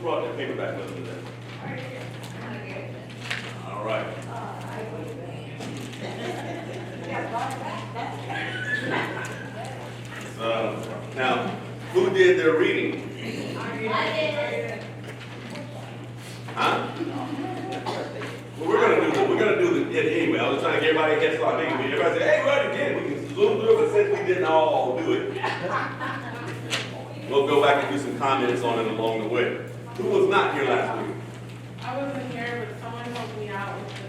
brought their paperback with them today? All right. Now, who did their reading? Huh? Well, we're gonna do it anyway. I was trying to get everybody a head start. Everybody said, hey, right again. We can zoom through it, but since we didn't all do it, we'll go back and do some comments on it along the way. Who was not here last week? I wasn't here, but someone helped me out with the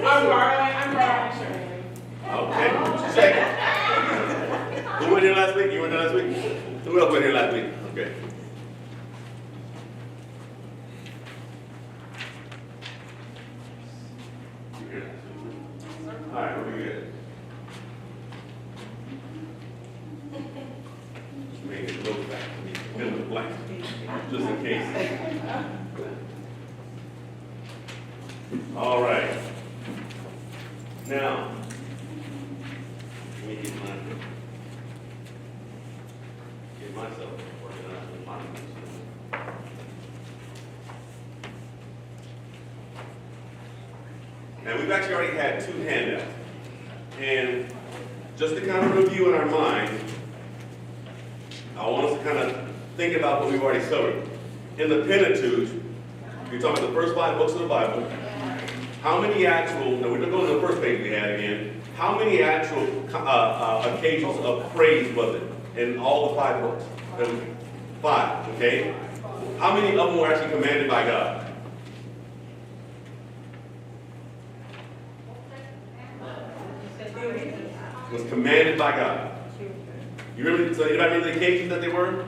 I'm borrowing Shirley. Okay, check it. Who went here last week? You went here last week? Who else went here last week? Okay. All right, we're good. Just make it look back to me, fill in the blank, just in case. All right. Now, let me get myself organized with my notes. Now, we've actually already had two handouts. And just to kind of review in our mind, I want us to kind of think about what we've already covered. In the Pentateuch, you're talking about the first 5 books of the Bible. How many actual, now we're going to the first page we had again, how many actual occasions of praise was it in all the 5 books? 5, okay? How many of them were actually commanded by God? Was commanded by God. You remember, so anybody remember the occasions that they were?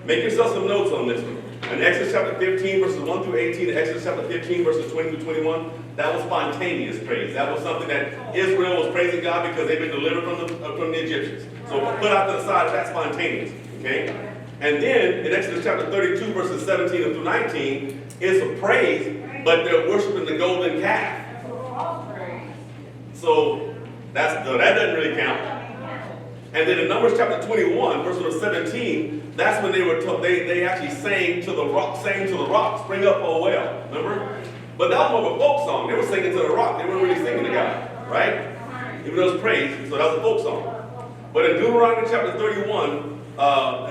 Make yourself some notes on this one. In Exodus chapter 15, verses 1 through 18, and Exodus chapter 15, verses 20 through 21, that was spontaneous praise. That was something that Israel was praising God because they'd been delivered from the Egyptians. So put out to the side, that's spontaneous. Okay? And then in Exodus chapter 32, verses 17 through 19, it's a praise, but they're worshiping the golden calf. So that doesn't really count. And then in Numbers chapter 21, verse number 17, that's when they were they actually sang to the rock, spring up, oh well. Remember? But that was more of a folk song. They were singing to the rock. They weren't really singing to God, right? Even though it was praise, so that was a folk song. But in Deuteronomy chapter 31,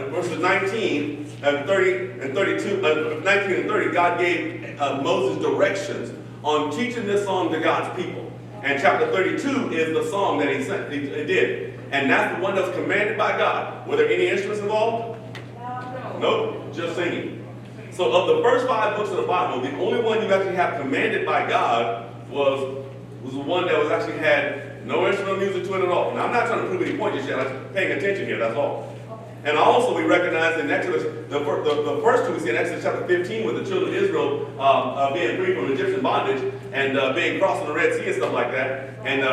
verses 19 and 30 and 32, 19 and 30, God gave Moses directions on teaching this song to God's people. And chapter 32 is the song that he did. And that's the one that was commanded by God. Were there any instruments involved? Nope, just singing. So of the first 5 books of the Bible, the only one you actually have commanded by God was the one that was actually had no instrumental music to it at all. Now I'm not trying to prove any point just yet. I'm paying attention here, that's all. And also we recognize in Exodus, the first 2 we see in Exodus chapter 15 with the children of Israel being free from Egyptian bondage and being crossing the Red Sea and stuff like that, and the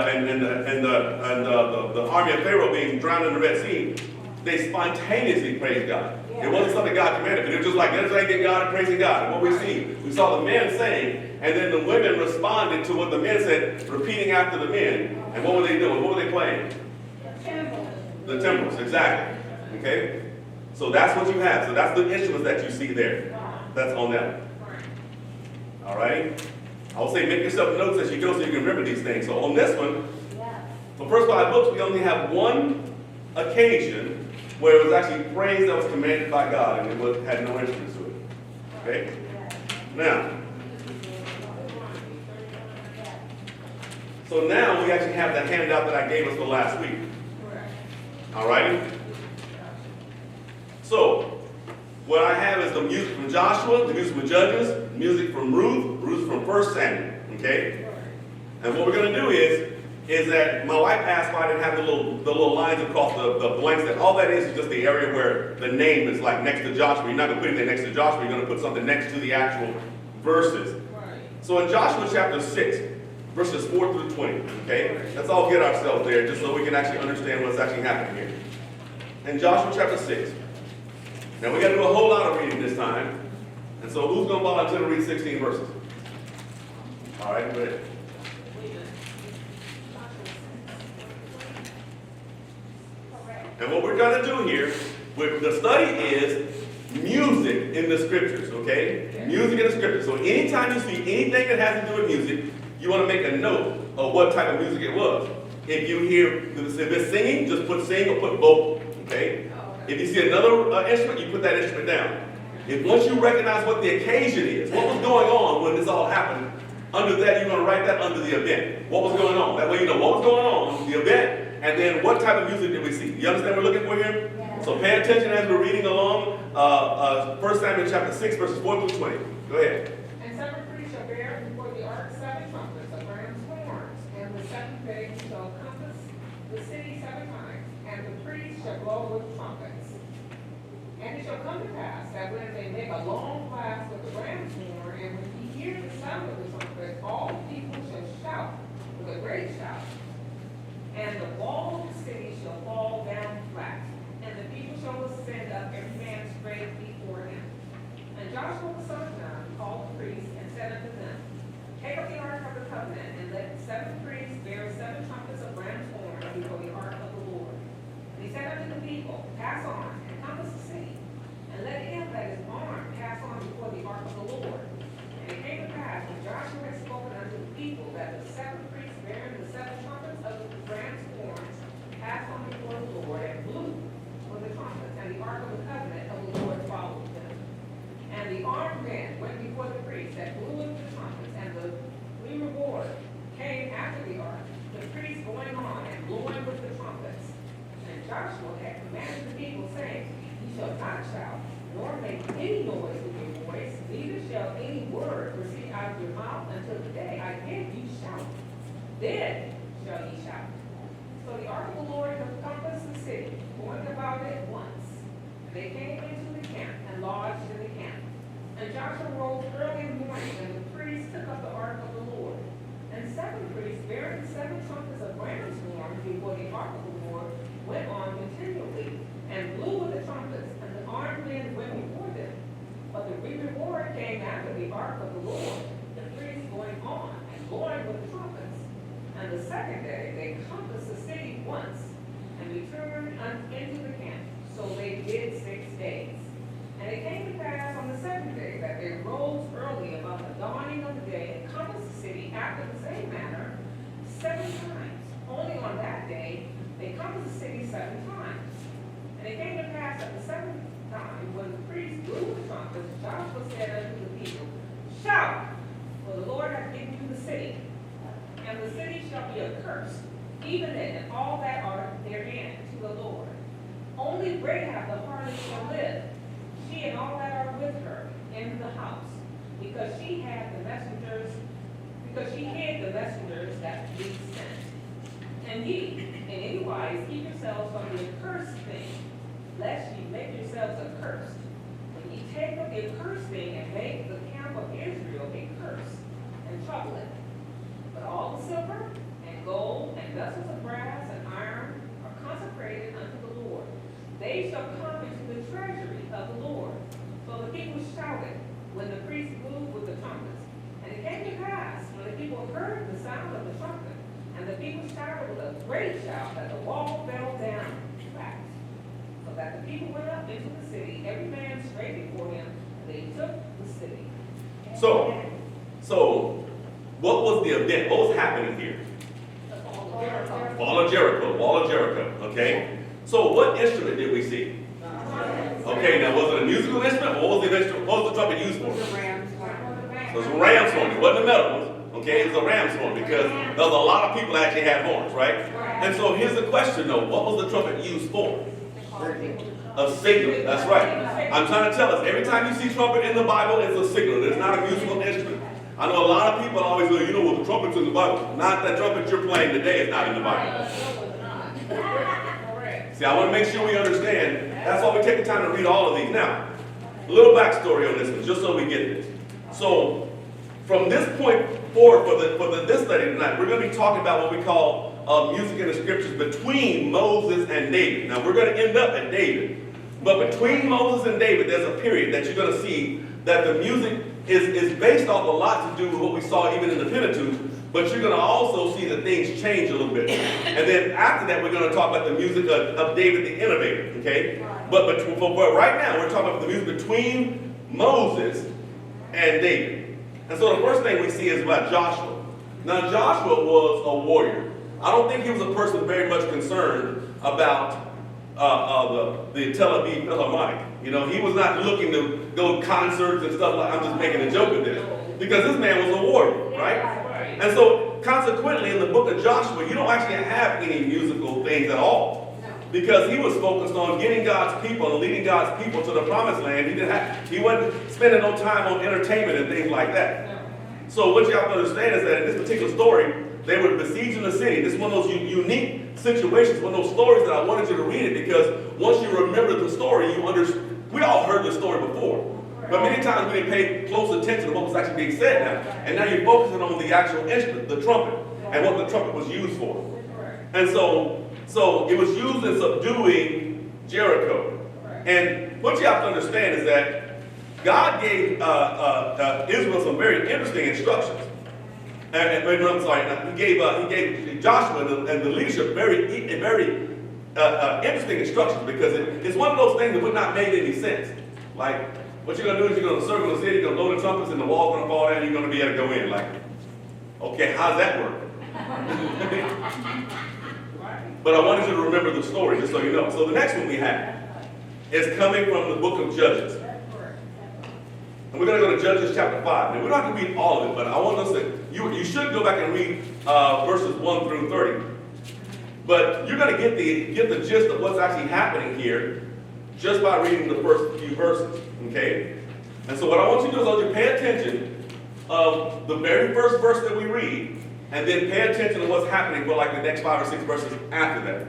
army of Pharaoh being drowned in the Red Sea. They spontaneously praised God. It wasn't something God commanded, but it was just like, let's thank God and praising God. And what we saw the men saying, and then the women responded to what the men said, repeating after the men. And what were they doing? What were they playing? The timbrels, exactly. Okay? So that's what you have. So that's the instruments that you see there. That's on that. All right? I will say make yourself notes as you go so you can remember these things. So on this one, the first 5 books, we only have one occasion where it was actually praise that was commanded by God and it had no instruments to it. Okay? Now, so now we actually have the handout that I gave us for last week. All righty? So, what I have is the music from Joshua, the music from Judges, music from Ruth from 1 Samuel. Okay? And what we're going to do is that my wife asked why I didn't have the little lines across the blanks. That all that is just the area where the name is like next to Joshua. You're not going to put it next to Joshua. You're going to put something next to the actual verses. Right. So in Joshua chapter 6, verses 4 through 20, okay? Let's all get ourselves there just so we can actually understand what's actually happening here. In Joshua chapter 6. Now we got to do a whole lot of reading this time. And so who's going to volunteer to read 16 verses? All right, go ahead. And what we're going to do here with the study is music in the scriptures, okay? Music in the scriptures. So anytime you see anything that has to do with music, you want to make a note of what type of music it was. If you hear, if it's singing, just put sing or put vocal, okay? If you see another instrument, you put that instrument down. If once you recognize what the occasion is, what was going on when this all happened, under that you're going to write that under the event. What was going on? That way you know what was going on, the event, and then what type of music did we see? You understand what we're looking for here? Yeah. So pay attention as we're reading along. 1 Samuel chapter 6, verses 4 through 20. Go ahead. And 7 priests shall bear before the ark 7 trumpets of ram's horns, and the 7th day shall compass the city 7 times, and the priests shall blow with trumpets. And it shall come to pass that when they make a long blast with the ram's horn, and when ye hear the sound of the trumpet, all the people shall shout with a great shout. And the wall of the city shall fall down flat, and the people shall ascend up every man straight before him. And Joshua the son of Nun called the priests and said unto them, Take up the ark of the covenant, and let 7 priests bear 7 trumpets of ram's horn before the ark of the Lord. And he said unto the people, Pass on, and compass the city, and let him that is armed pass on before the ark of the Lord. And it came to pass, when Joshua had spoken unto the people, that the 7 priests bearing the 7 trumpets of the ram's horns passed on before the Lord, and blew with the trumpets, and the ark of the covenant of the Lord followed them. And the armed men went before the priests that blew with the trumpets, and the reward came after the ark, the priests going on and blowing with the trumpets. And Joshua had commanded the people, saying, Ye shall not shout, nor make any noise with your voice, neither shall any word proceed out of your mouth until the day I bid you shout. Then shall ye shout. So the ark of the Lord encompassed the city, going about it once. And they came into the camp and lodged in the camp. And Joshua rose early in the morning, and the priests took up the ark of the Lord. And 7 priests bearing 7 trumpets of ram's horns before the ark of the Lord went on continually, and blew with the trumpets, and the armed men went before them. But the reward came after the ark of the Lord, the priests going on and blowing with the trumpets. And the 2nd day they compassed the city once, and returned into the camp. So they did 6 days. And it came to pass on the 7th day that they rose early about the dawning of the day, and compassed the city after the same manner 7 times. Only on that day they compassed the city 7 times. And it came to pass at the 7th time, when the priests blew the trumpets, Joshua said unto the people, Shout, for the Lord hath given you the city. And the city shall be accursed, even it and all that are therein, to the Lord. Only Rahab the harlot shall live, she and all that are with her in the house, because she hid the messengers that we sent. And ye, in any wise, keep yourselves from the accursed thing, lest ye make yourselves accursed. When ye take up the accursed thing and make the camp of Israel a curse, and trouble it. But all the silver and gold and vessels of brass and iron are consecrated unto the Lord. They shall come into the treasury of the Lord. So the people shouted when the priests blew with the trumpets. And it came to pass, when the people heard the sound of the trumpet, and the people shouted with a great shout, that the wall fell down flat. So that the people went up into the city, every man straight before him, and they took the city. So, what was the event? What was happening here? The fall of Jericho. Wall of Jericho, Wall of Jericho, okay? So what instrument did we see? Okay, now was it a musical instrument, or what was the instrument, what was the trumpet used for? It was a ram's horn. It was a ram's horn. It wasn't a metal one, okay? It was a ram's horn, because there was a lot of people that actually had horns, right? And so here's the question though, what was the trumpet used for? A signal, that's right. I'm trying to tell us, every time you see trumpet in the Bible, it's a signal. It's not a musical instrument. I know a lot of people always go, you know what, the trumpet's in the Bible. Not that trumpet you're playing today is not in the Bible. See, I want to make sure we understand. That's why we take the time to read all of these. Now, a little backstory on this one, just so we get this. So, from this point forward, for this study tonight, we're going to be talking about what we call music in the scriptures between Moses and David. Now, we're going to end up at David. But between Moses and David, there's a period that you're going to see that the music is based off a lot to do with what we saw even in the Pentateuch, But you're going to also see that things change a little bit. And then after that, we're going to talk about the music of David the Innovator, okay? But right now, we're talking about the music between Moses and David. And so the first thing we see is about Joshua. Now, Joshua was a warrior. I don't think he was a person very much concerned about the Tel Aviv Philharmonic. You know, he was not looking to go to concerts and stuff like, I'm just making a joke of this. Because this man was a warrior, right? And so, consequently, in the book of Joshua, you don't actually have any musical things at all. Because he was focused on getting God's people and leading God's people to the promised land. He wasn't spending no time on entertainment and things like that. So what you have to understand is that in this particular story, they were besieging the city. This is one of those unique situations, one of those stories that I wanted you to read it, because once you remember the story, we all heard the story before. But many times we didn't pay close attention to what was actually being said now. And now you're focusing on the actual instrument, the trumpet, and what the trumpet was used for. And so it was used in subduing Jericho. And what you have to understand is that God gave Israel some very interesting instructions. I'm sorry, he gave Joshua and the leadership very interesting instructions, because it's one of those things that would not make any sense. Like, what you're going to do is you're going to circle the city, you're going to blow the trumpets, and the wall's going to fall down, and you're going to be able to go in. Like, okay, how's that work? But I wanted you to remember the story, just so you know. So the next one we have is coming from the book of Judges. And we're going to go to Judges chapter 5. Now, we don't have to read all of it, but I want us to, you should go back and read verses 1 through 30. But you're going to get the gist of what's actually happening here just by reading the first few verses, okay? And so what I want you to do is I want you to pay attention of the very first verse that we read, and then pay attention to what's happening for like the next 5 or 6 verses after that.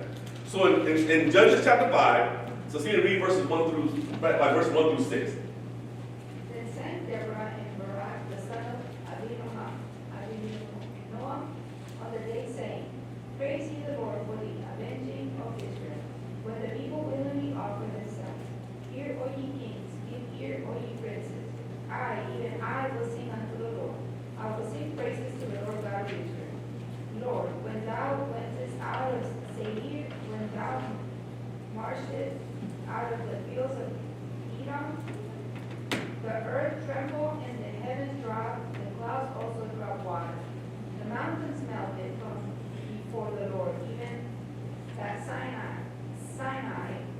So in Judges chapter 5, so see to read verses 1 through 6. Then sang Deborah and Barak, the son of Abinoam, on the day, saying, Praise ye the Lord for the avenging of Israel, when the people willingly offer themselves. Hear, O ye kings, give ear, O ye princes. I, even I, will sing unto the Lord. I will sing praises to the Lord God of Israel. Lord, when thou wentest out of Seir, when thou marchest out of the fields of Edom, the earth trembled and the heavens dropped, the clouds also dropped water. The mountains melted from before the Lord, even that Sinai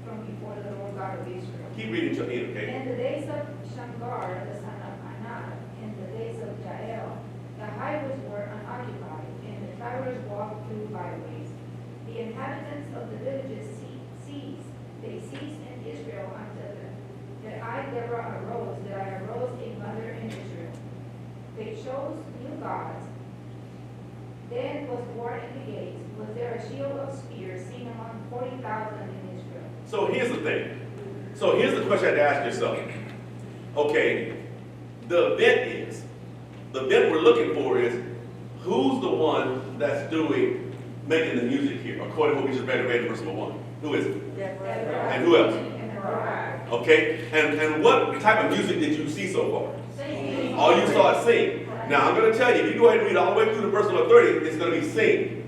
from before the Lord God of Israel. Keep reading till the end, okay? In the days of Shamgar, the son of Anat, in the days of Jael, the highways were unoccupied, and the travelers walked through byways. The inhabitants of the villages ceased. They ceased in Israel until that I, Deborah, arose, that I arose a mother in Israel. They chose new gods. Then was war in the gates. Was there a shield of spears seen among 40,000 in Israel? So here's the thing. So here's the question you have to ask yourself. Okay, the event we're looking for is, who's the one that's making the music here, according to what we just read in verse number 1? Who is it? Deborah. And who else? Okay, and what type of music did you see so far? Singing. All you saw is sing. Now I'm going to tell you, if you go ahead and read all the way through to verse number 30, it's going to be sing.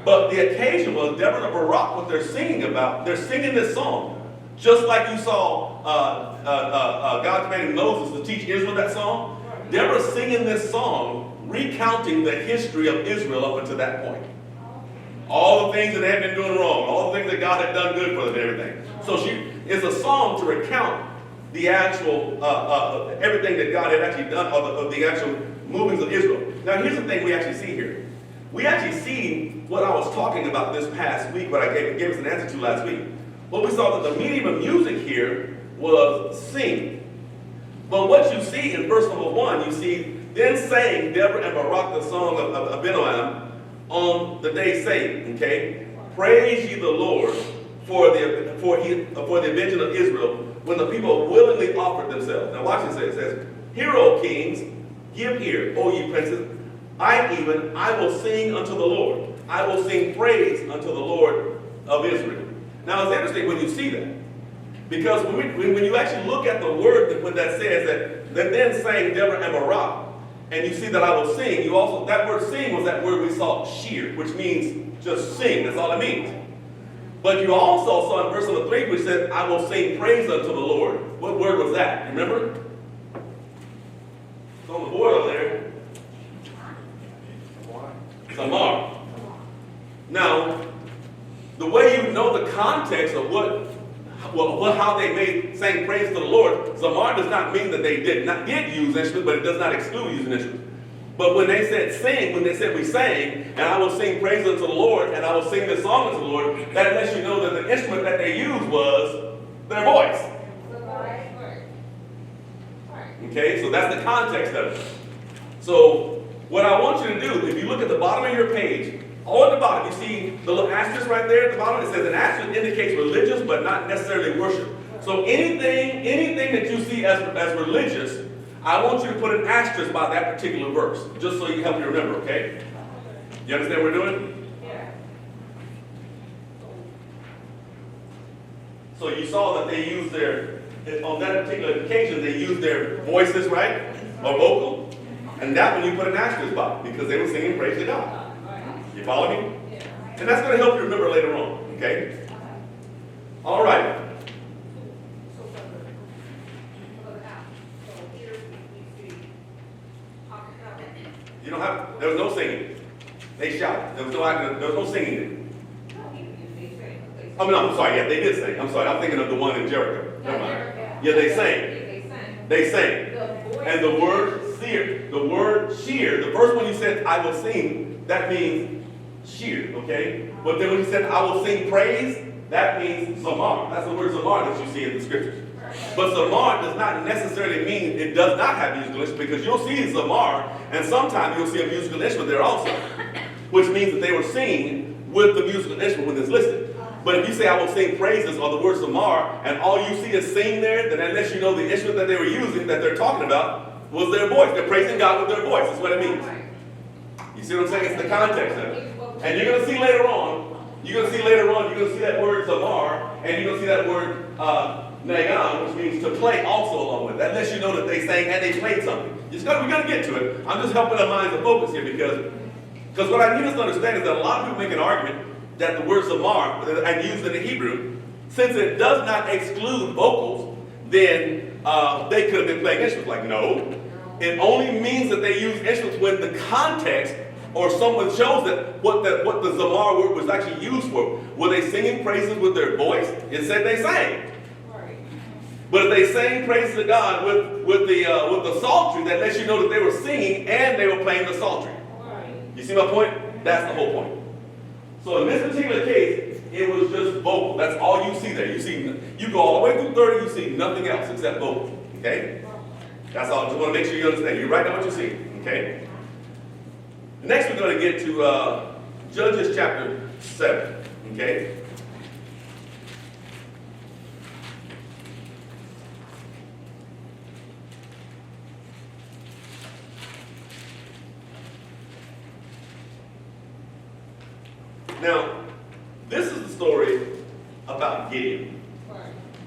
But the occasion was Deborah and Barak, what they're singing about, they're singing this song. Just like you saw God commanding Moses to teach Israel that song, Deborah's singing this song, recounting the history of Israel up until that point. All the things that they had been doing wrong, all the things that God had done good for them and everything. So it's a song to recount the actual, everything that God had actually done, of the actual movements of Israel. Now here's the thing we actually see here. We actually see what I was talking about this past week, what I gave us an answer to last week. What we saw that the medium of music here was sing. But what you see in verse number 1, you see, then sang Deborah and Barak the song of Abinoam on the day saying, okay, praise ye the Lord for the avenging of Israel, when the people willingly offered themselves. Now watch this, it says, hear, O kings, give ear, O ye princes, I will sing unto the Lord. I will sing praise unto the Lord of Israel. Now it's interesting when you see that, because when you actually look at the word when that says that then sang Deborah and Barak, and you see that I will sing, you also, that word sing was that word we saw, sheer, which means just sing. That's all it means. But you also saw in verse number 3, which said, I will sing praise unto the Lord. What word was that? You remember? It's on the board over there. Zamar. Now, the way you know the context of how they sang praise to the Lord, Zamar does not mean that they did use instruments, but it does not exclude using instruments. But when they said sing, when they said we sang, and I will sing praise unto the Lord, and I will sing this song unto the Lord, that lets you know that the instrument that they used was their voice. Okay, so that's the context of it. So what I want you to do, if you look at the bottom of your page, all at the bottom, you see the little asterisk right there at the bottom. It says an asterisk indicates religious, but not necessarily worship. So anything that you see as religious, I want you to put an asterisk by that particular verse, just so you help you remember, okay? You understand what we're doing? Yeah. So you saw that they used on that particular occasion, they used their voices, right? Or vocal. And that one you put an asterisk by, because they were singing praise to God. You follow me? Yeah. And that's going to help you remember later on, okay? All right. So here we see acapella. You don't have, there was no singing. They shouted. There was no singing. Oh, no, I'm sorry. Yeah, they did sing. I'm sorry. I'm thinking of the one in Jericho. Never mind. Yeah, they sang. They sang. And the word seer, the word sheer, the first one you said, I will sing, that means sheer, okay? But then when you said, I will sing praise, that means zamar. That's the word zamar that you see in the scriptures. But zamar does not necessarily mean it does not have musical instruments, because you'll see zamar, and sometimes you'll see a musical instrument there also, which means that they were singing with the musical instrument when it's listed. But if you say, I will sing praises, or the word zamar, and all you see is sing there, then unless you know the instrument that they were using, that they're talking about, was their voice. They're praising God with their voice. That's what it means. You see what I'm saying? It's the context of it. And you're going to see later on, you're going to see that word zamar, and you're going to see that word nagan, which means to play also along with. That lets you know that they sang and they played something. We're going to get to it. I'm just helping our minds to focus here, because what I need us to understand is that a lot of people make an argument that the word zamar, and used in the Hebrew, since it does not exclude vocals, then they could have been playing instruments. Like, no. It only means that they use instruments when the context or someone shows that what the zamar word was actually used for. Were they singing praises with their voice? It said they sang. But if they sang praise to God with the psaltery, that lets you know that they were singing and they were playing the psaltery. You see my point? That's the whole point. So in this particular case, it was just vocal. That's all you see there. You go all the way through 30, you see nothing else except vocal. Okay? That's all. I just want to make sure you understand. You write down what you see. Okay? Next, we're going to get to Judges chapter 7. Okay? Now, this is the story about Gideon.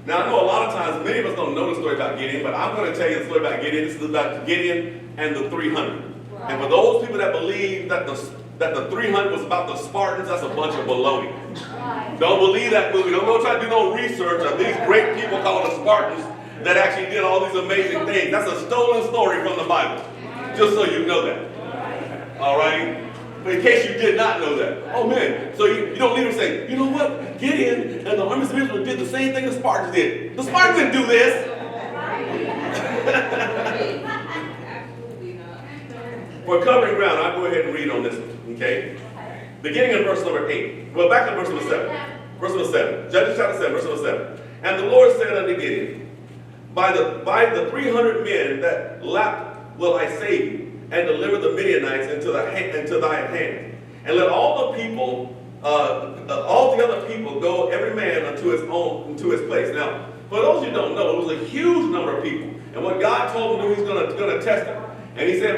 Now, I know a lot of times, many of us don't know the story about Gideon, but I'm going to tell you the story about Gideon. This is about Gideon and the 300. Right. And for those people that believe that the 300 was about the Spartans, that's a bunch of baloney. Right. Don't believe that movie. Don't go try to do no research of these great people called the Spartans that actually did all these amazing things. That's a stolen story from the Bible. Just so you know that. All right? In case you did not know that. Oh man, so you don't leave them saying, you know what? Gideon and the armies of Israel did the same thing the Spartans did. The Spartans didn't do this. For covering ground, I'll go ahead and read on this one, okay? Beginning in verse number 8. Well, back to verse number 7. Verse number 7. Judges chapter 7, verse number 7. And the Lord said unto Gideon, by the 300 men that lapped will I save you, and deliver the Midianites into thy hand. And let all the people, all the other people go, every man unto his place. Now, for those who don't know, it was a huge number of people. And what God told him to do, he's going to test them. And he said,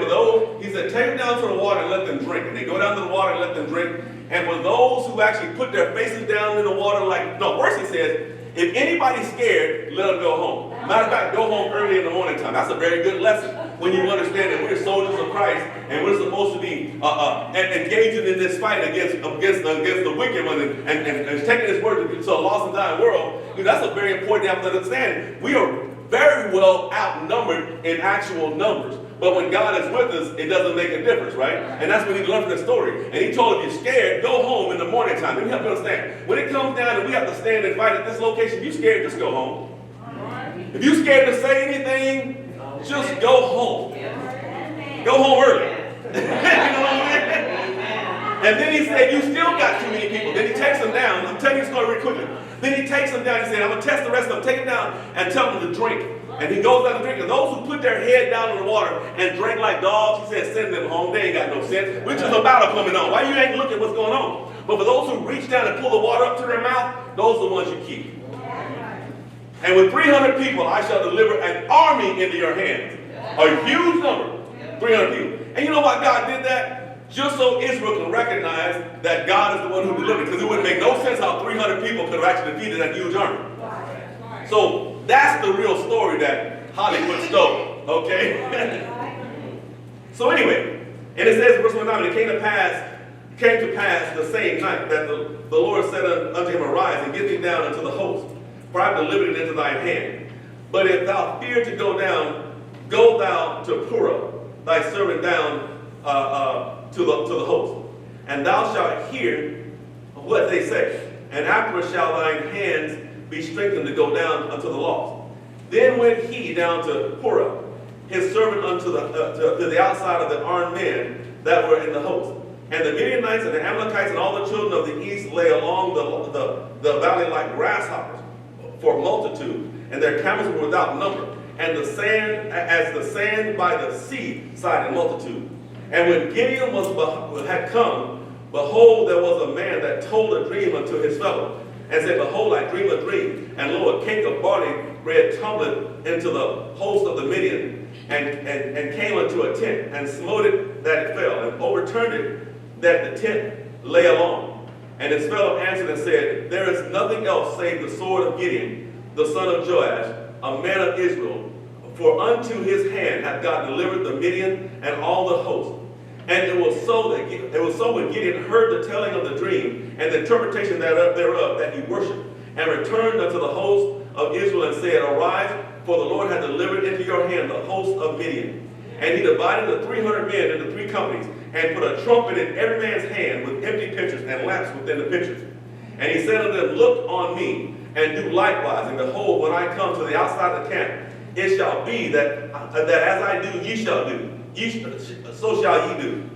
take them down to the water and let them drink. And they go down to the water and let them drink. And for those who actually put their faces down in the water, first he says, If anybody's scared, let them go home. Matter of fact, go home early in the morning time. That's a very good lesson when you understand that we're soldiers of Christ and we're supposed to be engaging in this fight against the wicked one and taking his word to a lost and dying world. That's a very important thing to understand. We are very well outnumbered in actual numbers. But when God is with us, it doesn't make a difference, right? And that's what we need to learn from the story. And he told, if you're scared, go home in the morning time. Let me help you understand. When it comes down and we have to stand and fight at this location, if you're scared, just go home. If you're scared to say anything, just go home. Go home early. You know what I mean? And then he said, you still got too many people. Then he takes them down. I'm telling you the story real quickly. Then he takes them down. He said, I'm going to test the rest of them. Take them down and tell them to drink. And he goes down to drink. And those who put their head down in the water and drink like dogs, he said, send them home. They ain't got no sense. Which is a battle coming on. Why you ain't looking at what's going on? But for those who reach down and pull the water up to their mouth, those are the ones you keep. And with 300 people, I shall deliver an army into your hands. A huge number. 300 people. And you know why God did that? Just so Israel can recognize that God is the one who delivered. Because it wouldn't make no sense how 300 people could have actually defeated that huge army. So that's the real story that Hollywood stole. Okay? So anyway, and it says in verse 9, it came to pass the same night that the Lord said unto him, arise and get thee down unto the host, for I have delivered it into thine hand. But if thou fear to go down, go thou to Purah, thy servant down to the host, and thou shalt hear what they say, and afterward shall thine hands be strengthened to go down unto the lost. Then went he down to Purah, his servant unto to the outside of the armed men that were in the host. And the Midianites and the Amalekites and all the children of the east lay along the valley like grasshoppers for multitude, and their camels were without number, and the sand as the sand by the sea side in multitude. And when Gideon had come, behold, there was a man that told a dream unto his fellow, and said, behold, I dream a dream, and lo, a cake of barley bread tumbled into the host of the Midian, and came unto a tent, and smote it that it fell, and overturned it that the tent lay along. And his fellow answered and said, there is nothing else save the sword of Gideon, the son of Joash, a man of Israel, for unto his hand hath God delivered the Midian and all the host. And it was so when Gideon heard the telling of the dream and the interpretation thereof that he worshipped, and returned unto the host of Israel and said, arise, for the Lord hath delivered into your hand the host of Midian. And he divided the 300 men into 3 companies, and put a trumpet in every man's hand with empty pitchers and lamps within the pitchers. And he said unto them, look on me, and do likewise. And behold, when I come to the outside of the camp, it shall be that as I do, ye shall do. So shall ye do.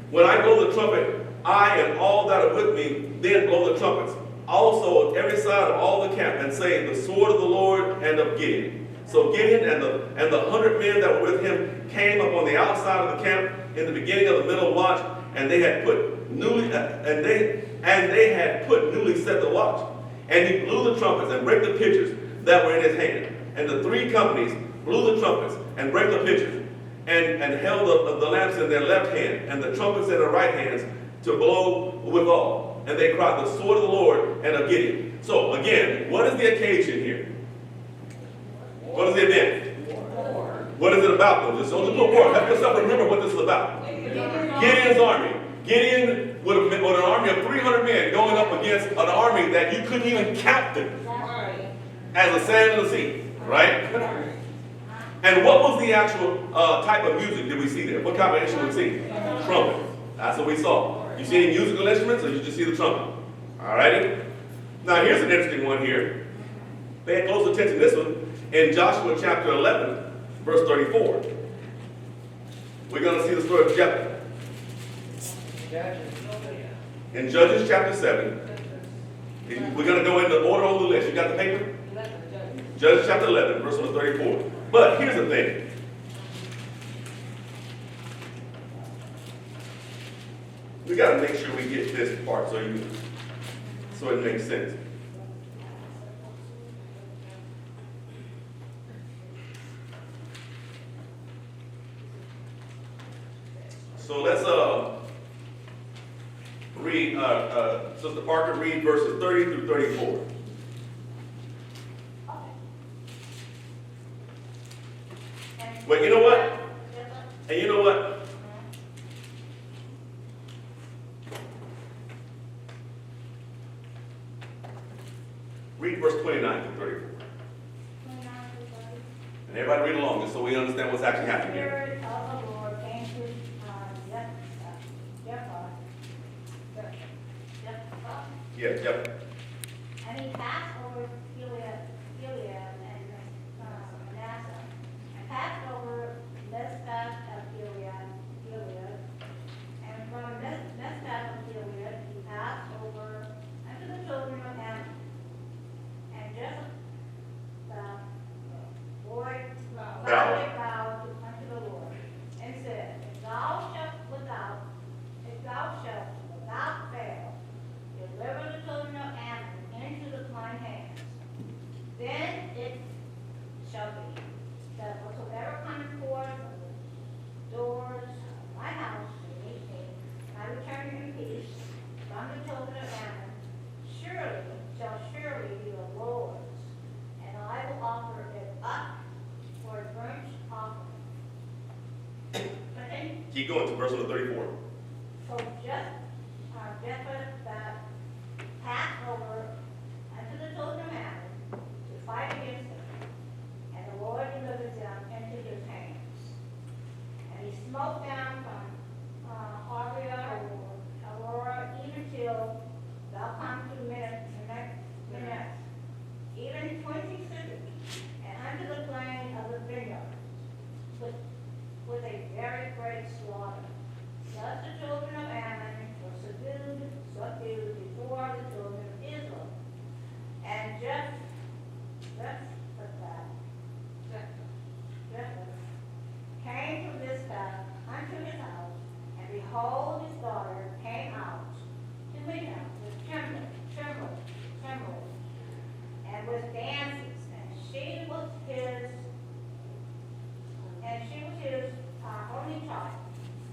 When I blow the trumpet, I and all that are with me, then blow the trumpets. Also on every side of all the camp, and say, the sword of the Lord and of Gideon. So Gideon and the 100 men that were with him came up on the outside of the camp in the beginning of the middle watch, and they had put newly set the watch. And he blew the trumpets and brake the pitchers that were in his hand. And the 3 companies blew the trumpets and brake the pitchers, and held the lamps in their left hand, and the trumpets in their right hands, to blow withal. And they cried, the sword of the Lord and of Gideon. So again, what is the occasion here? What is the event? What is it about though? Just put war. Let yourself remember what this is about. Gideon's army. Gideon with an army of 300 men going up against an army that you couldn't even count them as the sand of the sea. Right? And what was the actual type of music did we see there? What kind of instrument did we see? Trumpet. That's what we saw. You see any musical instruments, or you just see the trumpet? Alrighty? Now here's an interesting one here. Pay close attention to this one. In Joshua chapter 11, verse 34. We're going to see the story of Jephthah. In Judges chapter 7. We're going to go in the order on the list. You got the paper? Judges chapter 11, verse 34. But here's the thing. We got to make sure we get this part so it makes sense. So let's read, Sister Parker, read verses 30 through 34. Wait, you know what? And you know what? Read verse 29 to 34. And everybody read along just so we understand what's actually happening here. Spirit of the Lord came to Jephthah, Yeah, yep. and he passed over Gilead and Manasseh, and passed over Mizpah of Gilead, and from Mizpah of Gilead he passed over unto the children of Ammon, and Jephthah vowed unto the Lord, and said, If thou shalt without fail deliver the children of Ammon into mine hands, then it shall be that whatsoever cometh forth of the doors of my house to meet me, I return in peace from the children of Ammon, surely be the Lord's, and I will offer it up for a burnt offering. Continue. Keep going to verse number 34. So Jephthah passed over unto the children of Ammon to fight against them, and the Lord delivered them into his hands. And he smote down from Aurora even till thou come to Minette, even 20 cities, and unto the plain of the vineyard, with a very great slaughter. Thus the children of Ammon were subdued before the children of Israel. And Jephthah came from Mizpah unto his house, and behold, his daughter came out to meet him with timbrels, and with dances, and she was his only child.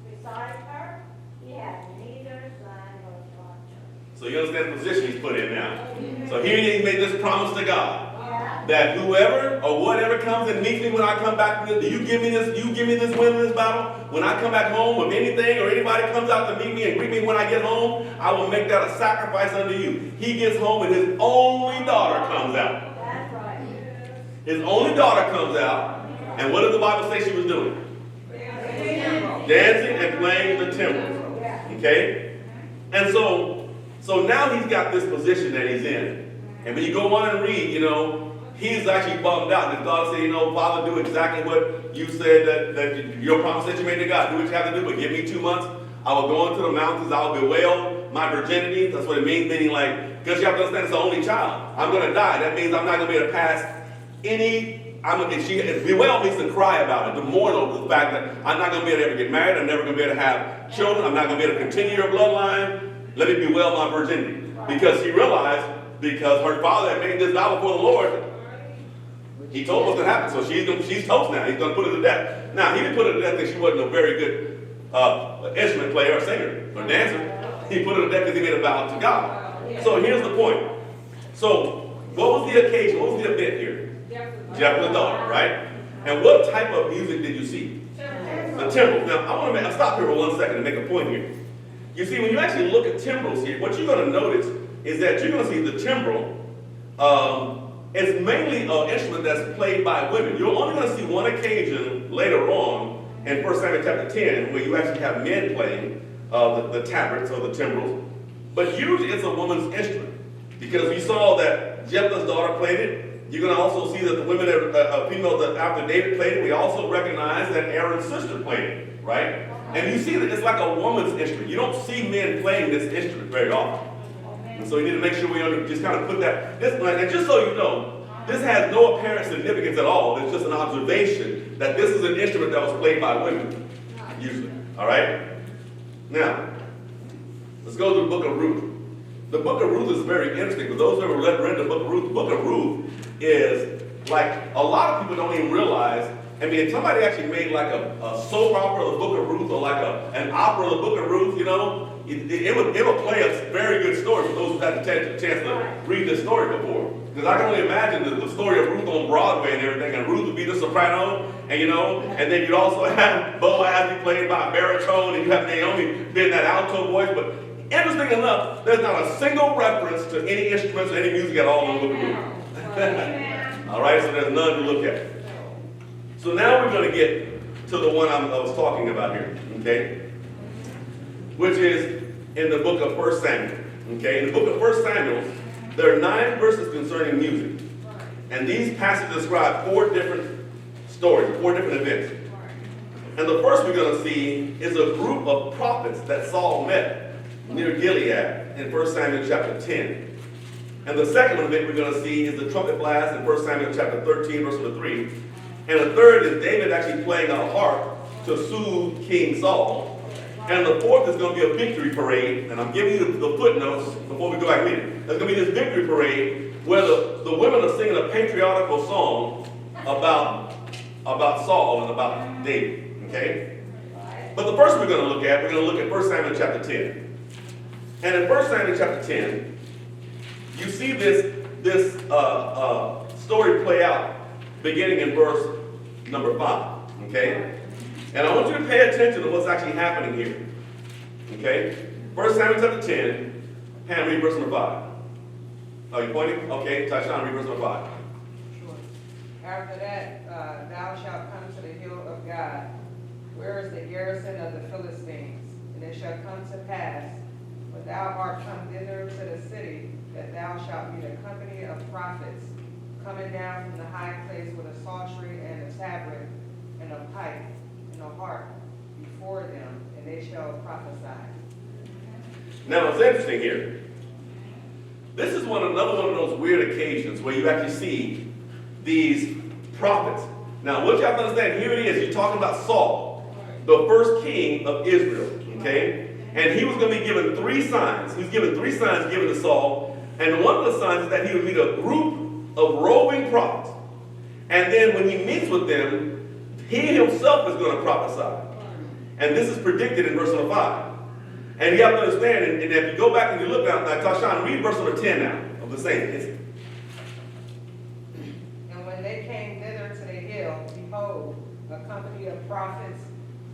Besides her, he had neither son nor daughter. So you understand the position he's put in now. So here he made this promise to God. Yeah. That whoever or whatever comes and meets me when I come back, do you give me this win in this battle? When I come back home, if anything or anybody comes out to meet me and greet me when I get home, I will make that a sacrifice unto you. He gets home and his only daughter comes out. That's right. His only daughter comes out, and what did the Bible say she was doing? Dancing and playing the timbrels. Okay? And so now he's got this position that he's in. And when you go on and read, he's actually bummed out. And God said, Father, do exactly what you said that your promise that you made to God. Do what you have to do, but give me 2 months. I will go into the mountains. I will bewail my virginity. That's what it means, meaning because you have to understand it's the only child. I'm going to die. That means I'm not going to be able to pass bewail means to cry about it, to mourn over the fact that I'm not going to be able to ever get married. I'm never going to be able to have children. I'm not going to be able to continue your bloodline. Let me bewail my virginity. Because he realized, because her father had made this vow before the Lord, he told what's going to happen. So she's toast now. He's going to put her to death. Now, he didn't put her to death because she wasn't a very good instrument player or singer or dancer. He put her to death because he made a vow to God. So here's the point. So what was the occasion? What was the event here? Jephthah's daughter, right? And what type of music did you see? The timbrels. Now, I want to stop here for 1 second and make a point here. You see, when you actually look at timbrels here, what you're going to notice is that you're going to see the timbrel is mainly an instrument that's played by women. You're only going to see one occasion later on in 1 Samuel chapter 10 where you actually have men playing the tabrets or the timbrels. But usually it's a woman's instrument because we saw that Jephthah's daughter played it. You're going to also see that the women, females that after David played it, we also recognize that Aaron's sister played it, right? And you see that it's like a woman's instrument. You don't see men playing this instrument very often. And so you need to make sure we just kind of put that. And just so you know, this has no apparent significance at all. It's just an observation that this is an instrument that was played by women, usually. All right? Now, let's go to the book of Ruth. The book of Ruth is very interesting. For those who have read the book of Ruth is like a lot of people don't even realize I mean, if somebody actually made like a soap opera of the Book of Ruth, or like an opera of the Book of Ruth, you know, it would play a very good story for those who had the chance to read this story before. Because I can only imagine the story of Ruth on Broadway and everything, and Ruth would be the soprano, and you know, and then you'd also have Boaz be played by a baritone, and you have Naomi being that alto voice. But interesting enough, there's not a single reference to any instruments or any music at all in the Book of Ruth. All right, so there's none to look at. So now we're going to get to the one I was talking about here, okay? Which is in the book of 1 Samuel. Okay, in the book of 1 Samuel, there are 9 verses concerning music. And these passages describe 4 different stories, 4 different events. And the first we're going to see is a group of prophets that Saul met near Gilead in 1 Samuel chapter 10. And the second event we're going to see is the trumpet blast in 1 Samuel chapter 13, verse number 3. And the third is David actually playing a harp to soothe King Saul. And the fourth is going to be a victory parade. And I'm giving you the footnotes before we go back and read it. There's going to be this victory parade where the women are singing a patriotical song about Saul and about David. Okay? But the first we're going to look at 1 Samuel chapter 10. And in 1 Samuel chapter 10, you see this story play out beginning in verse number 5. Okay? And I want you to pay attention to what's actually happening here. Okay? 1 Samuel chapter 10, hand read verse number 5. Are you pointing? Okay, Tashawn, read verse number 5. Sure. After that, thou shalt come to the hill of God, where is the garrison of the Philistines. And it shall come to pass, when thou art come thither to the city, that thou shalt meet a company of prophets, coming down from the high place with a psaltery and a tabret and a pipe and a harp before them, and they shall prophesy. Now it's interesting here. This is another one of those weird occasions where you actually see these prophets. Now what you have to understand, here it is, you're talking about Saul, the first king of Israel, okay? And he was going to be given 3 signs. He was given 3 signs given to Saul, and one of the signs is that he would meet a group of roving prophets. And then when he meets with them, he himself is going to prophesy. And this is predicted in verse number 5. And you have to understand, and if you go back and you look now, Tashawn, read verse number 10 now of the same. And when they came thither to the hill, behold, a company of prophets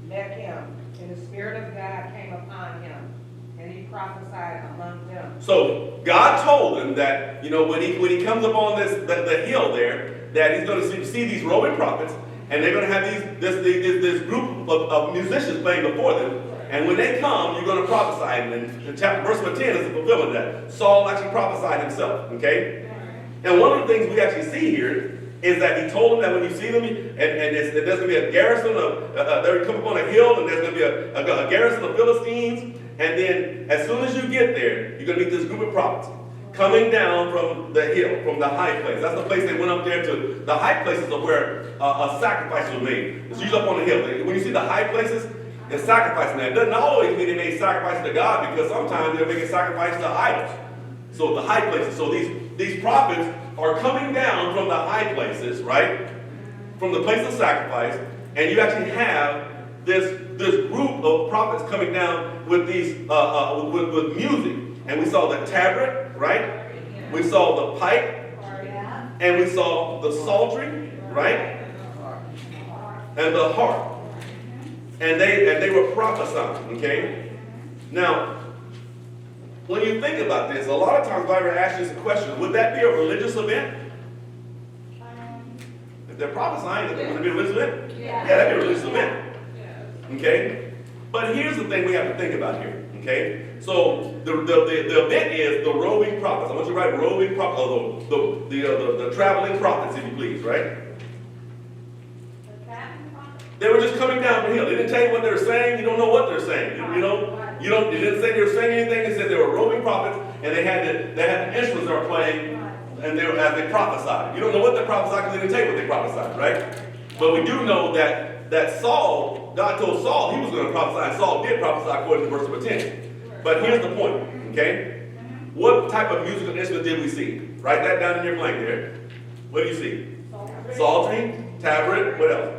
met him, and the Spirit of God came upon him, and he prophesied among them. So God told him that, you know, when he comes up on the hill there, that he's going to see these roving prophets, and they're going to have this group of musicians playing before them. And when they come, you're going to prophesy. And verse number 10 is the fulfillment of that. Saul actually prophesied himself. Okay? And one of the things we actually see here is that he told them that when you see them, and there's going to be a garrison of, they're come up on a hill, and there's going to be a garrison of Philistines. And then as soon as you get there, you're going to meet this group of prophets coming down from the hill, from the high place. That's the place they went up there to. The high places are where a sacrifice was made. It's usually up on the hill. When you see the high places, they're sacrificing that. It doesn't always mean they made sacrifices to God, because sometimes they're making sacrifices to idols. So the high places. So these prophets are coming down from the high places, right? From the place of sacrifice, and you actually have this group of prophets coming down with these with music. And we saw the tabret, right? We saw the pipe, and we saw the psaltery, right? And the harp. And they were prophesying, okay? Now, when you think about this, a lot of times if I ever ask you this question, would that be a religious event? If they're prophesying, would it be a religious event? Yeah, that'd be a religious event. Okay? But here's the thing we have to think about here, okay? So the event is the roving prophets. I want you to write roving prophets, the traveling prophets, if you please, right? They were just coming down the hill. They didn't tell you what they were saying. You don't know what they're saying. They didn't say they were saying anything. They said they were roving prophets, and they had the instruments they were playing, and as they prophesied. You don't know what they prophesied because they didn't tell you what they prophesied, right? But we do know that Saul, God told Saul he was going to prophesy, and Saul did prophesy according to verse number 10. But here's the point, okay? What type of musical instrument did we see? Write that down in your blank there. What do you see? Psaltery, tabret, what else?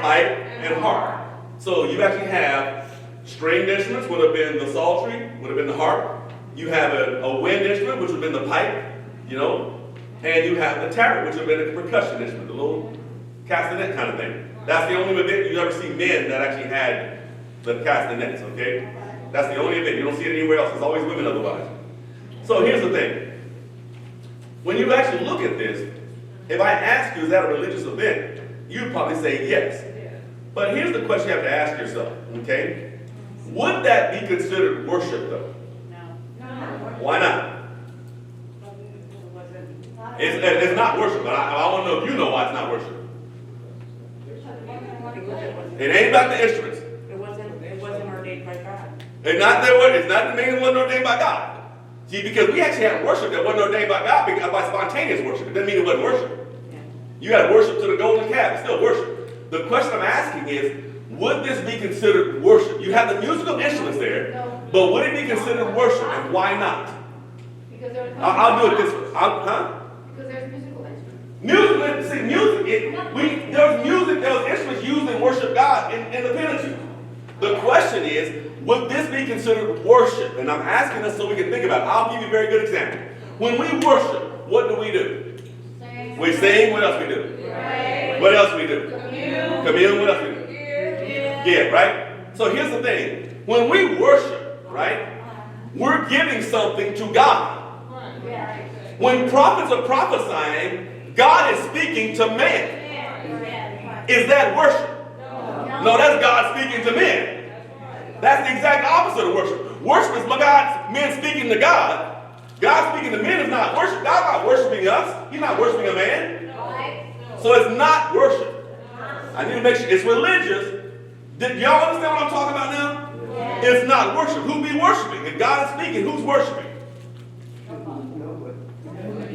pipe, and harp. So you actually have stringed instruments, would have been the psaltery, would have been the harp. You have a wind instrument, which would have been the pipe, you know, and you have the tabret, which would have been a percussion instrument, the little castanet kind of thing. That's the only event you ever see men that actually had the castanets, okay? That's the only event. You don't see it anywhere else. It's always women otherwise. So here's the thing. When you actually look at this, if I ask you, is that a religious event? You'd probably say yes. But here's the question you have to ask yourself, okay? Would that be considered worship, though? No. Why not? It's not worship, but I want to know if you know why it's not worship. It ain't about the instruments. It wasn't ordained by God. It's not the main one ordained by God. See, because we actually had worship that wasn't ordained by God by spontaneous worship. It doesn't mean it wasn't worship. Yeah. You had worship to the golden calf. It's still worship. The question I'm asking is, would this be considered worship? You have the musical instruments there, but would it be considered worship, and why not? Because there's I'll do it this way. Because there's musical instruments. There's instruments used in worship God in the Pentateuch. The question is, would this be considered worship? And I'm asking us so we can think about it. I'll give you a very good example. When we worship, what do? We sing. What else we do? Pray. What else we do? Commune. What else we do? Give, right? So here's the thing. When we worship, right, we're giving something to God. When prophets are prophesying, God is speaking to man. Is that worship? No, that's God speaking to men. That's the exact opposite of worship. Worship is men speaking to God. God speaking to men is not worship. God's not worshiping us. He's not worshiping a man. So it's not worship. I need to make sure it's religious. Did y'all understand what I'm talking about now? It's not worship. Who be worshiping? If God is speaking, who's worshiping?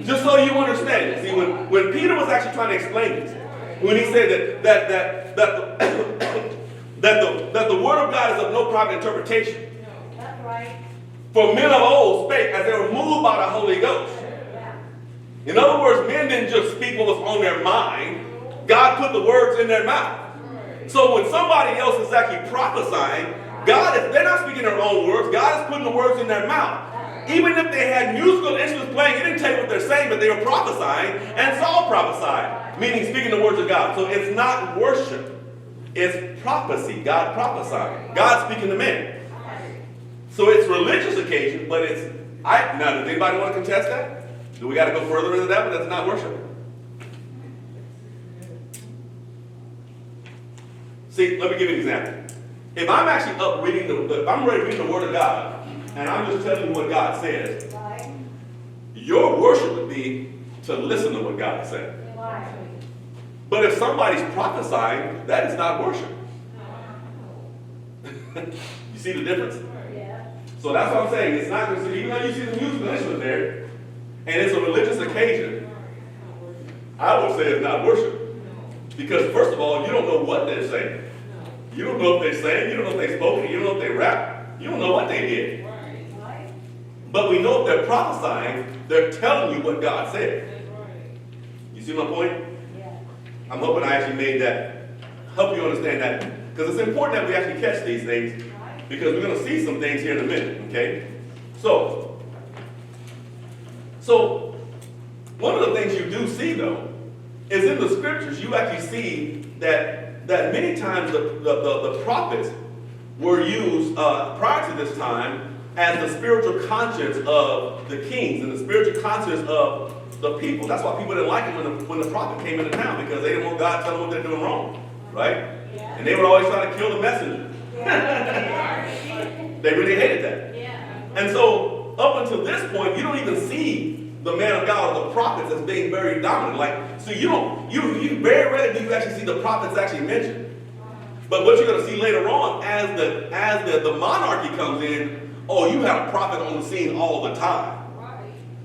Just so you understand it. See, when Peter was actually trying to explain this, when he said that the word of God is of no private interpretation. That's right. For men of old spake as they were moved by the Holy Ghost. In other words, men didn't just speak what was on their mind. God put the words in their mouth. So when somebody else is actually prophesying, they're not speaking their own words. God is putting the words in their mouth. Even if they had musical instruments playing, it didn't tell you what they're saying, but they were prophesying, and Saul prophesied, meaning speaking the words of God. So it's not worship. It's prophecy. God prophesying. God speaking to men. So it's religious occasion, but now, does anybody want to contest that? Do we got to go further into that? But that's not worship. See, let me give you an example. If I'm actually if I'm ready to read the Word of God, and I'm just telling you what God says, your worship would be to listen to what God is saying. But if somebody's prophesying, that is not worship. You see the difference? So that's what I'm saying. It's not considered, even though you see the musical instrument there, and it's a religious occasion, I would say it's not worship. Because first of all, you don't know what they're saying. You don't know if they sang, you don't know if they spoke, you don't know if they rapped, you don't know what they did. But we know if they're prophesying, they're telling you what God said. You see my point? I'm hoping I actually made that, help you understand that. Because it's important that we actually catch these things, because we're going to see some things here in a minute, okay? So one of the things you do see, though, is in the scriptures, you actually see that many times the prophets were used prior to this time as the spiritual conscience of the kings and the spiritual conscience of the people. That's why people didn't like it when the prophet came into town, because they didn't want God to tell them what they're doing wrong, right? And they would always try to kill the messenger. They really hated that. And so up until this point, you don't even see the man of God or the prophets as being very dominant. So you very rarely do you actually see the prophets actually mentioned. But what you're going to see later on, as the monarchy comes in, you have a prophet on the scene all the time.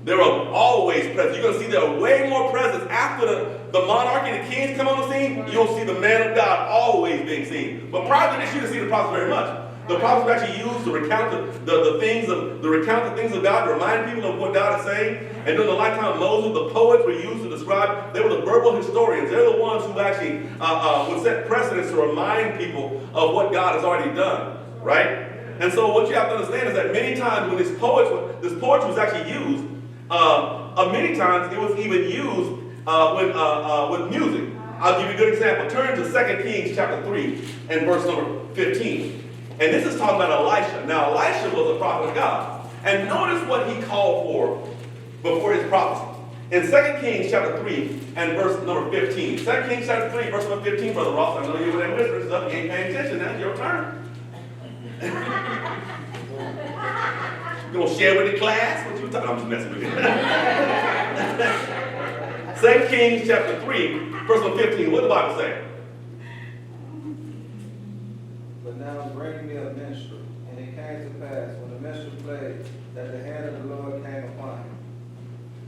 There are always present. You're going to see there are way more presence after the monarchy and the kings come on the scene. You'll see the man of God always being seen. But prior to this, you didn't see the prophets very much. The prophets were actually used to recount the things of God, to remind people of what God is saying. And during the lifetime of Moses, the poets were used to describe, they were the verbal historians. They're the ones who actually would set precedents to remind people of what God has already done, right? And so what you have to understand is that many times when this poetry was actually used, many times it was even used with music. I'll give you a good example. Turn to 2 Kings chapter 3 and verse number 15. And this is talking about Elisha. Now, Elisha was a prophet of God. And notice what he called for before his prophecy. In 2 Kings chapter 3 and verse number 15. 2 Kings chapter 3, verse number 15, Brother Ross. I know you were there whispering stuff. You ain't paying attention. Now it's your turn. You gonna share with the class? What you talking? I'm just messing with you. 2 Kings chapter 3, verse number 15. What the Bible say? But now bring me a minstrel. And it came to pass, when the minstrel played, that the hand of the Lord came upon him.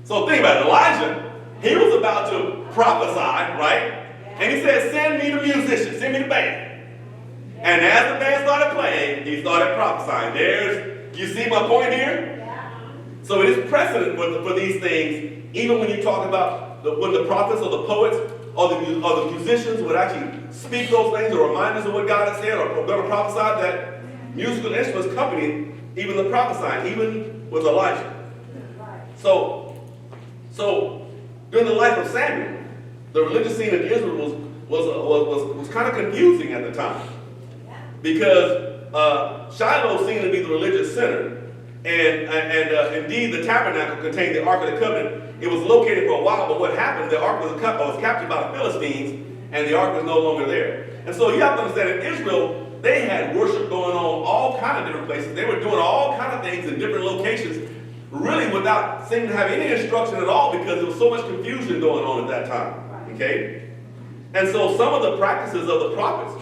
So think about it. Elijah, he was about to prophesy, right? And he said, send me the musician, send me the band. And as the band started playing, he started prophesying. You see my point here? So it is precedent for these things, even when you talk about when the prophets or the poets or the musicians would actually speak those things or remind us of what God had said or going to prophesy, that musical instruments accompanied even the prophesying, even with Elijah. So during the life of Samuel, the religious scene in Israel was kind of confusing at the time, because Shiloh seemed to be the religious center, and indeed the tabernacle contained the Ark of the Covenant. It was located for a while, but what happened? The Ark was captured by the Philistines, and the Ark was no longer there. And so you have to understand, in Israel, they had worship going on all kind of different places. They were doing all kind of things in different locations, really without seeming to have any instruction at all, because there was so much confusion going on at that time. Okay? And so some of the practices of the prophets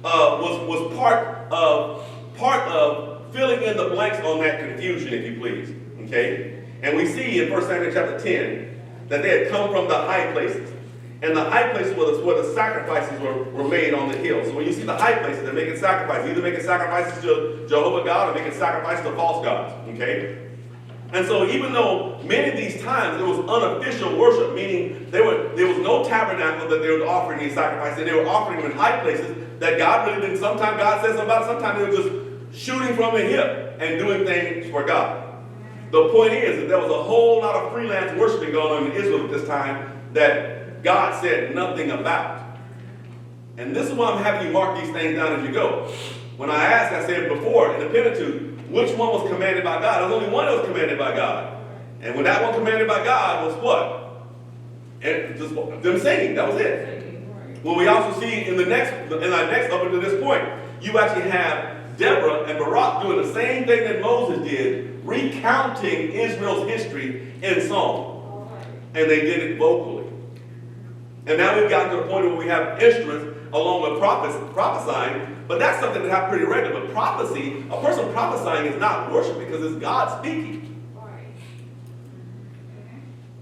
was part of filling in the blanks on that confusion, if you please. Okay? And we see in 1 Samuel chapter 10 that they had come from the high places. And the high places were where the sacrifices were made on the hill. So when you see the high places, they're making sacrifices. Either making sacrifices to Jehovah God or making sacrifices to false gods. Okay? And so even though many of these times it was unofficial worship, meaning there was no tabernacle that they were offering these sacrifices, they were offering them in high places that God really didn't. Sometimes God said something about it, sometimes they were just shooting from the hip and doing things for God. The point is that there was a whole lot of freelance worshiping going on in Israel at this time that God said nothing about. And this is why I'm having you mark these things down as you go. When I asked, I said before, in the Pentateuch, which one was commanded by God? There's only one that was commanded by God. And when that one commanded by God was what? And just them singing. That was it. Well, we also see in our next up until this point, you actually have Deborah and Barak doing the same thing that Moses did, recounting Israel's history in song. And they did it vocally. And now we've gotten to the point where we have instruments along with prophesying, but that's something that happens pretty regular. But prophecy, a person prophesying is not worship because it's God speaking.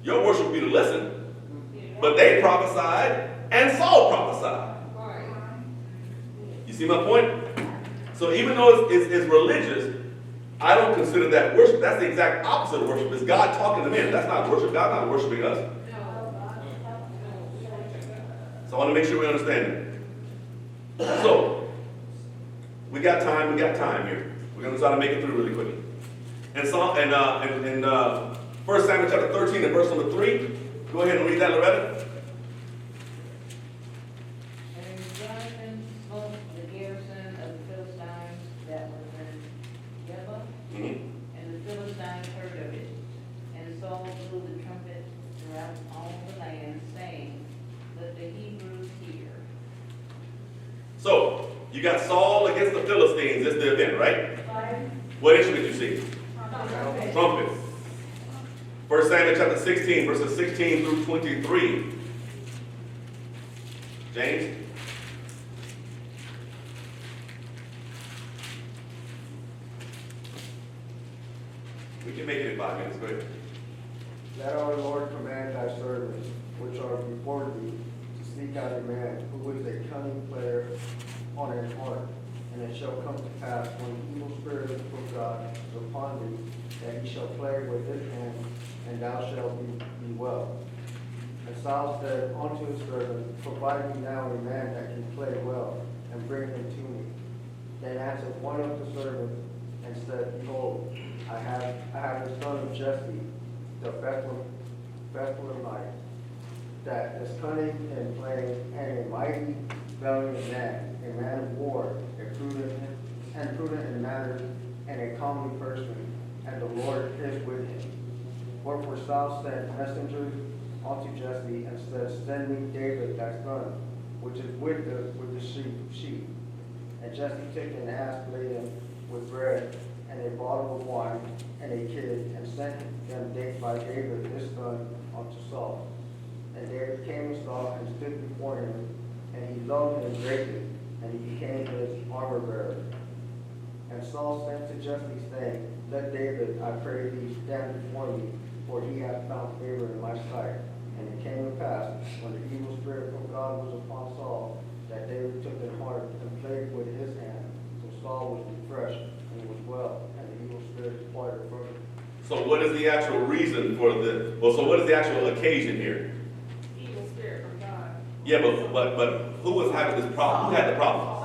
Your worship would be to listen, but they prophesied and Saul prophesied. You see my point? So even though it's religious, I don't consider that worship. That's the exact opposite of worship. It's God talking to men. That's not worship. God's not worshiping us. So I want to make sure we understand that. So, we got time here. We're going to try to make it through really quickly. And 1 Samuel chapter 13 and verse number 3. Go ahead and read that, Loretta. And Jonathan smote the garrison of the Philistines that was in Geba, and the Philistines heard of it. And Saul blew the trumpet throughout all the land, saying, let the Hebrews hear. So, you got Saul against the Philistines. That's the event, right? What instrument did you see? Trumpet. 1 Samuel chapter 16, verses 16 through 23. James? We can make it in 5 minutes. Go ahead. Let our Lord command thy servants, which are before thee, to seek out a man who is a cunning player on an harp. And it shall come to pass, when the evil spirit from God is upon thee, that he shall play with his hand, and thou shalt be well. And Saul said unto his servant, Provide me now a man that can play well, and bring him to me. Then answered one of the servants, and said, Behold, I have the son of Jesse, the Bethlehemite, that is cunning in playing, and a mighty valiant man, a man of war, prudent in manners, and a comely person, and the Lord is with him. Wherefore Saul sent messengers unto Jesse, and said, Send me David thy son, which is with the sheep. And Jesse took an ass laden with bread, and a bottle of wine, and a kid, and sent them by David his son unto Saul. And David came to Saul and stood before him, and he loved him greatly, and he became his armor bearer. And Saul sent to Jesse, saying, Let David, I pray thee, stand before me, for he hath found favor in my sight. And it came to pass, when the evil spirit of God was upon Saul, that David took in heart and played with his hand. So Saul was refreshed and was well, and the evil spirit departed from him. So what is the actual reason for the, well, so what is the actual occasion here? Evil spirit from God. Yeah, but who was having this problem? Who had the problem?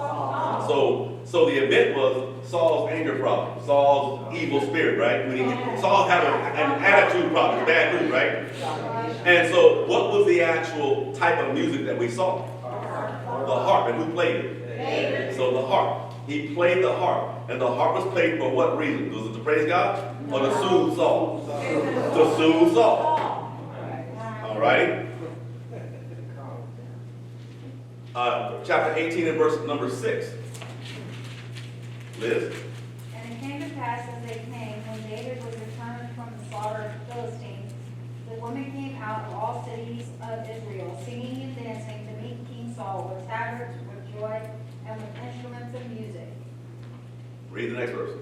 So the event was Saul's anger problem, Saul's evil spirit, right? Saul had an attitude problem, bad mood, right? And so what was the actual type of music that we saw? The harp. And who played it? David. So the harp. He played the harp. And the harp was played for what reason? Was it to praise God or to soothe Saul? To soothe Saul. All right. Chapter 18 and verse number 6. Liz? And it came to pass as they came, when David was returned from the slaughter of the Philistines, the women came out of all cities of Israel, singing and dancing to meet King Saul with tabrets, with joy, and with instruments of music. Read the next verse.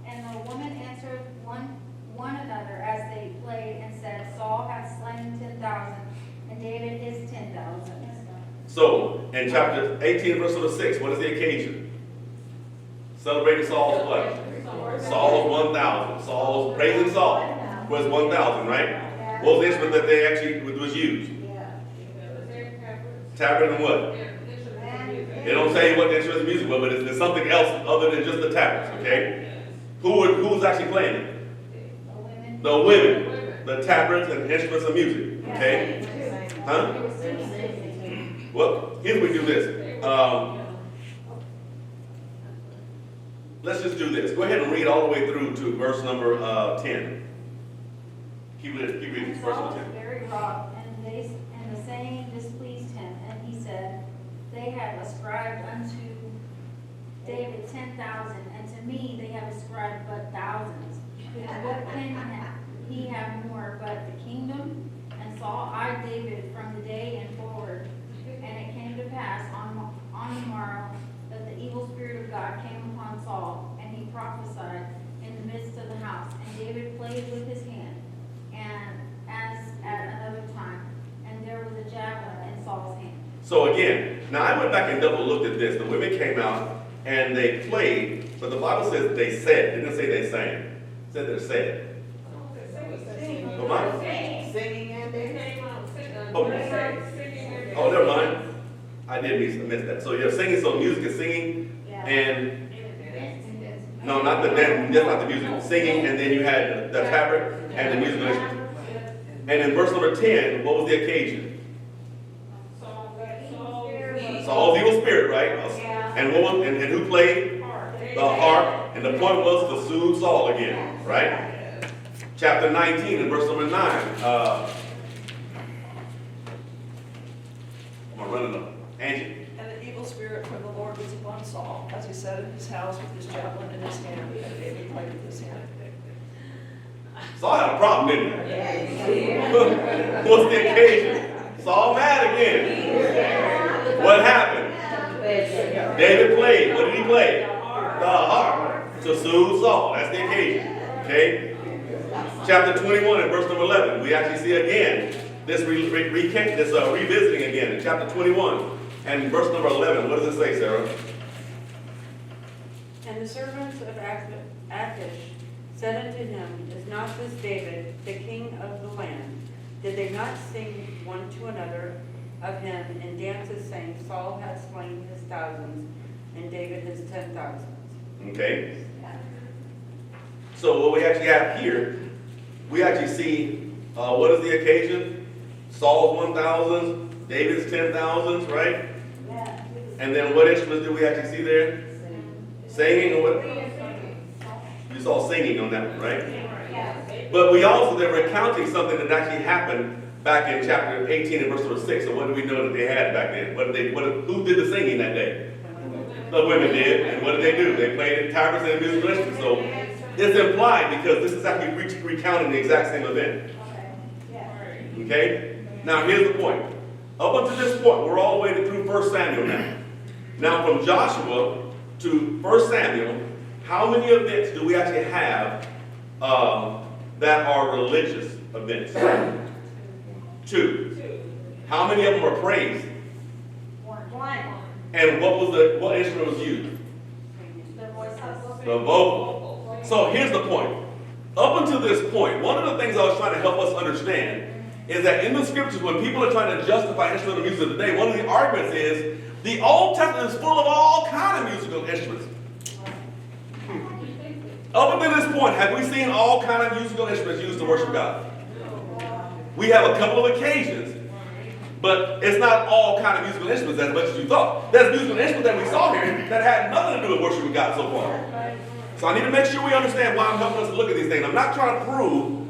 And the women answered one another as they played, and said, Saul hath slain 10,000, and David his 10,000. So, in chapter 18, verse number 6, what is the occasion? Celebrating Saul's what? Saul's 1,000. Saul's praising Saul was 1,000, right? What was the instrument that they actually was used? Tabret and what? They don't say what the instrument of music was, but it's something else other than just the tabrets, okay? Who was actually playing it? The women. The tabrets and instruments of music, okay? Huh? Well, here we do this. Let's just do this. Go ahead and read all the way through to verse number 10. Keep reading. Verse number 10. Very wroth, and the saying displeased him, and he said, They have ascribed unto David 10,000, and to me they have ascribed but thousands. And what can he have more but the kingdom? And Saul eyed David from the day and forward. And it came to pass on the morrow that the evil spirit of God came upon Saul, and he prophesied in the midst of the house. And David played with his hand, and as at another time, and there was a javelin in Saul's hand. So again, now I went back and double looked at this. The women came out and they played, but the Bible says they said. It didn't say they sang. It said they said. Come on. Singing and dancing. Oh, never mind. I did miss that. So you're singing, so music is singing, and no, not the dance, that's not the music. Singing, and then you had the tabret and the musical instrument. And in verse number 10, what was the occasion? Saul's evil spirit, right? And what was, and who played? The harp. And the point was to soothe Saul again, right? Chapter 19 and verse number 9. I'm running up. Angie. And the evil spirit from the Lord was upon Saul, as he sat in his house with his javelin in his hand, and David played with his hand. Saul had a problem, didn't he? What's the occasion? Saul mad again. What happened? David played. What did he play? The harp to soothe Saul. That's the occasion. Okay? Chapter 21 and verse number 11. We actually see again this revisiting again in chapter 21 and verse number 11. What does it say, Sarah? And the servants of Achish said unto him, Is not this David, the king of the land? Did they not sing one to another of him in dances, saying, Saul hath slain his thousands, and David his 10,000s? Okay? So what we actually have here, we actually see, what is the occasion? Saul's 1,000, David's 10,000s, right? Yeah. And then what instruments do we actually see there? Singing or what? You saw singing on that one, right? Yeah. But we also, they're recounting something that actually happened back in chapter 18 and verse number 6. So what do we know that they had back then? Who did the singing that day? The women did. And what did they do? They played tabrets and musical instruments. So it's implied because this is actually recounting the exact same event. Okay. Yeah. Okay? Now here's the point. Up until this point, we're all the way through 1 Samuel now. Now from Joshua to 1 Samuel, how many events do we actually have that are religious events? 2. How many of them are praise? One. And what instrument was used? The voice of The vocal. So here's the point. Up until this point, one of the things I was trying to help us understand is that in the scriptures, when people are trying to justify instrumental music today, one of the arguments is the Old Testament is full of all kinds of musical instruments. Up until this point, have we seen all kinds of musical instruments used to worship God? We have a couple of occasions, but it's not all kinds of musical instruments as much as you thought. There's musical instruments that we saw here that had nothing to do with worshiping God so far. So I need to make sure we understand why I'm helping us to look at these things. I'm not trying to prove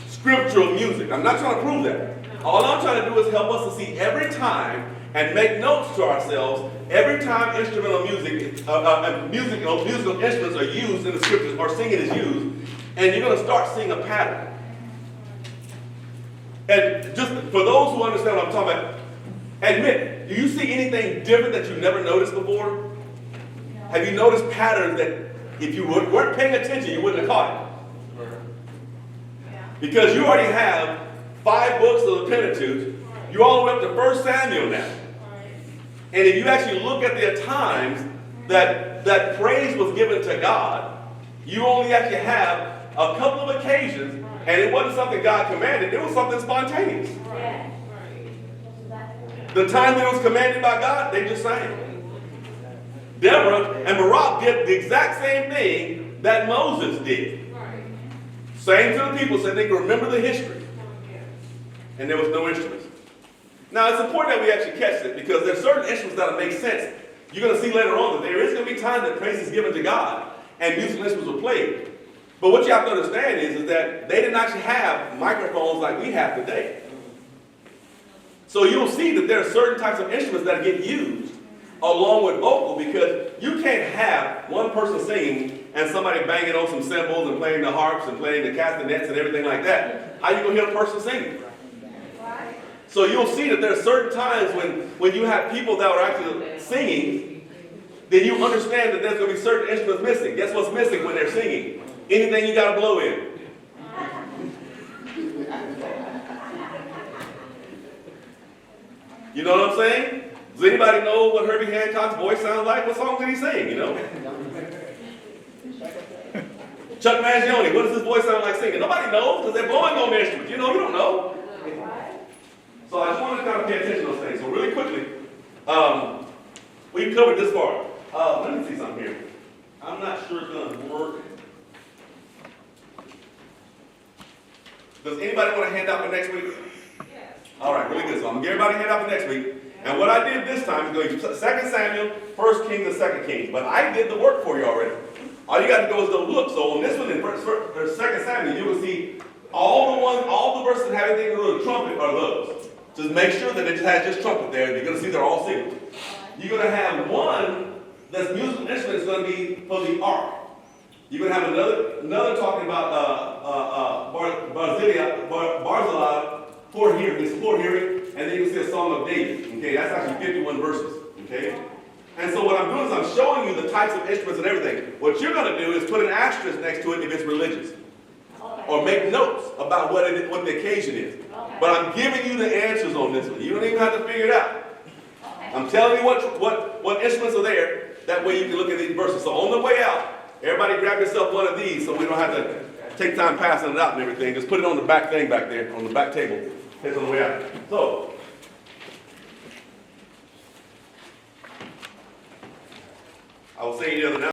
scriptural music. I'm not trying to prove that. All I'm trying to do is help us to see every time and make notes to ourselves every time instrumental music, musical instruments are used in the scriptures or singing is used, and you're going to start seeing a pattern. And just for those who understand what I'm talking about, admit, do you see anything different that you've never noticed before? Have you noticed patterns that if you weren't paying attention, you wouldn't have caught it? Because you already have 5 books of the Pentateuch. You're all the way up to 1 Samuel now. And if you actually look at the times that praise was given to God, you only actually have a couple of occasions, and it wasn't something God commanded, it was something spontaneous. Yeah. The time that it was commanded by God, they just sang. Deborah and Barak did the exact same thing that Moses did. Saying to the people so they could remember the history. And there was no instruments. Now it's important that we actually catch it because there's certain instruments that'll make sense. You're going to see later on that there is going to be times that praise is given to God and musical instruments were played. But what you have to understand is that they didn't actually have microphones like we have today. So you'll see that there are certain types of instruments that get used along with vocal because you can't have one person singing and somebody banging on some cymbals and playing the harps and playing the castanets and everything like that. How are you going to hear a person singing? So you'll see that there are certain times when you have people that are actually singing, then you understand that there's going to be certain instruments missing. Guess what's missing when they're singing? Anything you got to blow in. You know what I'm saying? Does anybody know what Herbie Hancock's voice sounds like? What song did he sing, you know? Chuck Mangione, what does his voice sound like singing? Nobody knows because they're blowing on the instruments. You don't know. So I just want to kind of pay attention to those things. So really quickly, we've covered this far. Let me see something here. I'm not sure it's going to work. Does anybody want to hand out for next week? Yes. All right, really good. So I'm going to give everybody a hand out for next week. And what I did this time is going to 2 Samuel, 1 Kings, and 2 Kings. But I did the work for you already. All you got to go is go look. So on this one in 2 Samuel, you will see all the verses that have anything to do with the trumpet are those. Just make sure that it has just trumpet there. You're going to see they're all singing. You're going to have one that's musical instrument is going to be for the ark. You're going to have another talking about Barzillai, poor hearing, and then you can see a song of David. Okay, that's actually 51 verses. Okay, and so what I'm doing is I'm showing you the types of instruments and everything. What you're going to do is put an asterisk next to it if it's religious, or make notes about what the occasion is. But I'm giving you the answers on this one. You don't even have to figure it out. I'm telling you what instruments are there. That way you can look at these verses. So on the way out, Everybody grab yourself one of these so we don't have to take time passing it out and everything. Just put it on the back thing back there, on the back table. Take it on the way out. So, I was saying the other night,